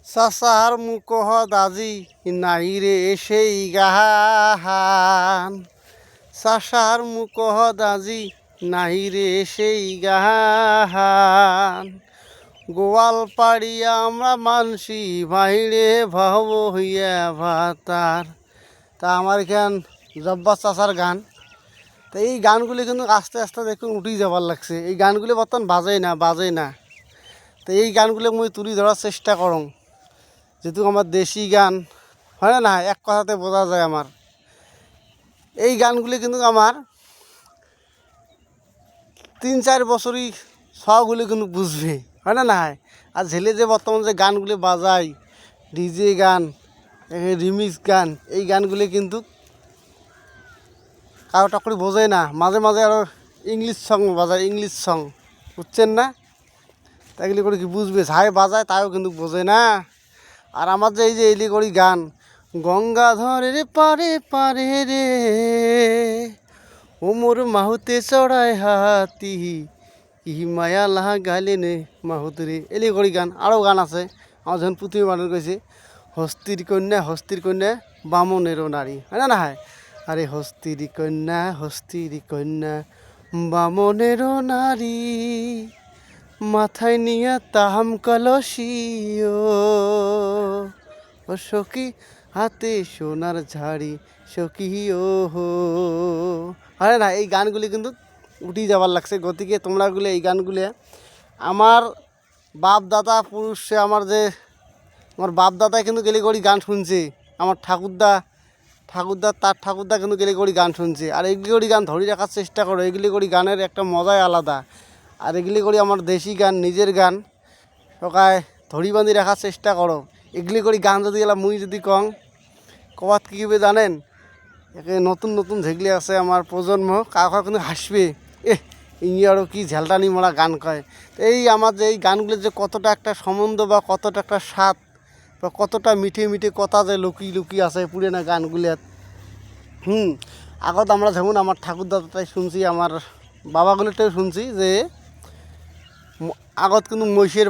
চাচার মুখহ দাজি নাই রে সেই গাহান, চাচার মুখহ দাজি নাই রে সেই গাহান। গোয়াল পাড়িয়া আমরা মানসি বাহিরে ভাব হইয়া ভাতার। তা আমার গান জব্বার চাচার গান। তো এই গানগুলি কিন্তু আস্তে আস্তে দেখুন উঠি যাবার লাগছে। এই গানগুলি বর্তমান বাজে না। তো এই গানগুলি মুই তুলি ধরার চেষ্টা করং, যেহেতু আমার দেশি গান হয় না, এক কথাতে বোঝা যায়। আমার এই গানগুলি কিন্তু আমার 3-4 বছরই সবগুলি কিন্তু বুঝবে, হয় না। আর ঝেলে যে বর্তমান যে গানগুলি বাজায়, ডিজে গান, রিমিক্স গান, এই গানগুলি কিন্তু কারো টাকরি বোঝে না। মাঝে মাঝে আরও ইংলিশ সং বাজায়, ইংলিশ সং, বুঝছেন না? তাইগুলি করে কি বুঝবে? ছাই বাজায় তাও কিন্তু বোঝে না। আর আমার যে এই যে এলি করি গান, গঙ্গাধরের পারে পারে রে ওমর মাহুতে চড়ায় হাতি, কি মায়া লাহা গাইলে নে মাহুত রে, এলি করি গান। আরও গান আছে আমার যখন পৃথিবী মানুষ কইছে, হস্তির কন্যা বামনেরও নারী, হয় না। আরে হস্তির কন্যা বামনেরও নারী, মাথায় নিয়ে তাহাম কলসিও, ও সখী হাতে সোনার ঝাড়ি সখী ও হো। আরে না, এই গানগুলি কিন্তু উঠি যাবার লাগছে। গতিকে তোমরাগুলো এই গানগুলি আমার বাপ দাদা পুরুষে, আমার বাপ দাদাই কিন্তু গেলে করি গান শুনছে। আমার ঠাকুরদা তার ঠাকুরদা কিন্তু গেলে করি গান শুনছে। আর এগুলি করি গান ধরে রাখার চেষ্টা করো। এগুলি করি গানের একটা মজাই আলাদা। আর এগুলি করি আমার দেশি গান, নিজের গান সকায় ধরি বাঁধি রাখার চেষ্টা করো। এগুলি করি গান যদি এলা মুই যদি কবাত কী হবে জানেন, একে নতুন নতুন যেগুলি আছে আমার প্রজন্ম, কাউকে কিন্তু হাসবে, ইনি আরও কি ঝালটানি মোড়া গান কয়। তো এই আমার যে এই গানগুলির যে কতটা একটা সম্বন্ধ বা কতটা একটা স্বাদ বা কতটা মিঠে মিঠে কথা যে লুকিয়ে আছে পুরানো গানগুলির। আগত আমরা যেমন আমার ঠাকুরদাদাটাই শুনছি, আমার বাবাগুলিটাও শুনছি যে আগত কিন্তু মহিষের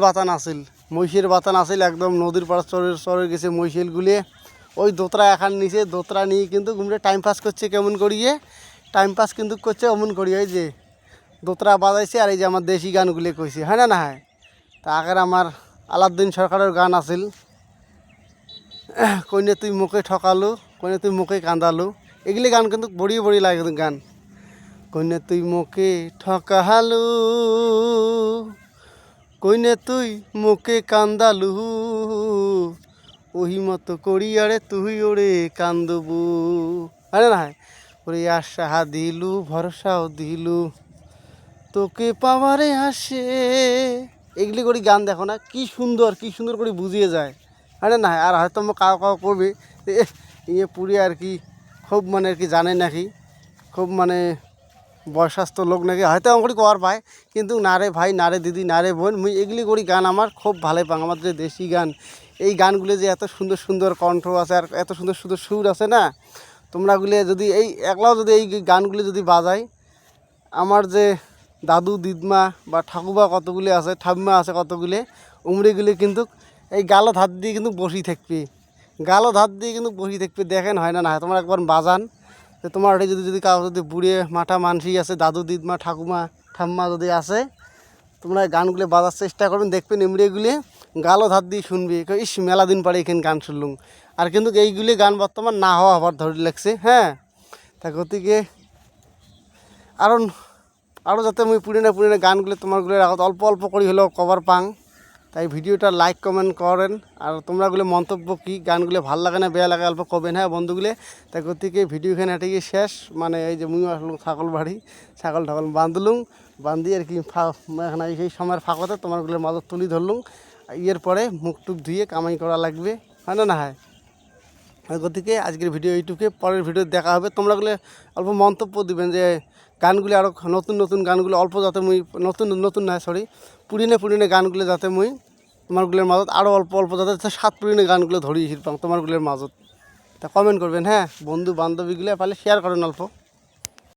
বাতান আছিল একদম নদীর পাড়া চরে গেছে মহিষেলগুলি, ওই দোতরা এখান নিচে দোতরা নিয়ে কিন্তু ঘুমরে টাইম পাস করছে। কেমন করিয়ে টাইম পাস কিন্তু করছে অমন করিয়ে, এই যে দোতরা বাজাইছে আর এই যে আমার দেশি গানগুলি কইছে, হয় না। তা আগের আমার আলাউদ্দিন সরকারের গান আছিল, কইনে তুই মুখে ঠকালু, কইনে তুই মুখে কান্দালু। এগুলি গান কিন্তু বড়ি লাগে কিন্তু গান। কইনে তুই মুখে ঠকালু, কইনে তুই মুখে কান্দালু, ওহি মতো করি আরে তুই ওরে কান্দবু, হয় না। ওরে আশা দিলু ভরসাও দিলু, তোকে পাওয়ারে আসে। এগুলি করি গান দেখো না, কি সুন্দর করে বুঝিয়ে যায়, হয় না। আর হয়তো কাউ করবে ইয়ে পুরি আর কি খুব মানে আর কি জানে নাকি, খুব মানে বয়স্ক লোক নাকি, হয়তো আমার কর পায়। কিন্তু না রে ভাই, না রে দিদি, না রে বোন, মুই এগুলি করি গান আমার খুব ভালো পাং। আমার যে দেশি গান, এই গানগুলি যে এত সুন্দর কণ্ঠ আছে আর এত সুন্দর সুর আছে না, তোমরাগুলি যদি এই একলাও যদি এই গানগুলি যদি বাজাই, আমার যে দাদু দিদমা বা ঠাকুমা কতগুলি আছে, ঠাম্মা আছে কতগুলি, উমরিগুলি কিন্তু এই গালো ধার দিয়ে কিন্তু বসি থাকবে, দেখেন, হয় না। তোমরা একবার বাজান, তো তোমার ওটা যদি কাউ যদি বুড়িয়ে মাঠা মানসি আছে, দাদু দিদমা ঠাম্মা যদি আছে, তোমরা গানগুলি বাজার চেষ্টা করবেন, দেখবেন এমরিগুলি গালো ধার দিয়ে শুনবি, ইস মেলা দিন পরে এখানে গান শুনলুম। আর কিন্তু এইগুলি গান বর্তমান না হওয়া আবার ধরে লাগছে। তা গতিকে আরও যাতে মুই পুরিনা গানগুলি তোমারগুলির আগত অল্প করে হলেও কভার পাং, তাই ভিডিওটা লাইক কমেন্ট করেন। আর তোমরাগুলো মন্তব্য কি গানগুলো ভাল লাগে না বেয়া লাগে অল্প কবেন, বন্ধুগুলো। তাই গতিকে ভিডিও এখানে এটাকে শেষ। মানে এই যে মুই আসলাম ছাগল ঠাগল বান্ধি আর কি এখানে সেই সময়ের ফাঁকতে তোমারগুলোর মাঝে তুলি ধরলুম। ইয়ের পরে মুখ টুক ধুয়ে কামাই করা লাগবে, হয় না। গতিকে আজকের ভিডিও এইটুকু, পরের ভিডিও দেখা হবে। তোমরাগুলো অল্প মন্তব্য দিবেন যে গানগুলি আরও নতুন গানগুলো অল্প যাতে মুই নতুন না পুরিনে গানগুলো যাতে মুই তোমারগুলোর মাজত আরও অল্প যাতে সাত পুরিনে গানগুলো ধরিয়ে পাম তোমারগুলোর মাজত। তা কমেন্ট করবেন, বন্ধু বান্ধবীগুলো পারলে শেয়ার করেন অল্প।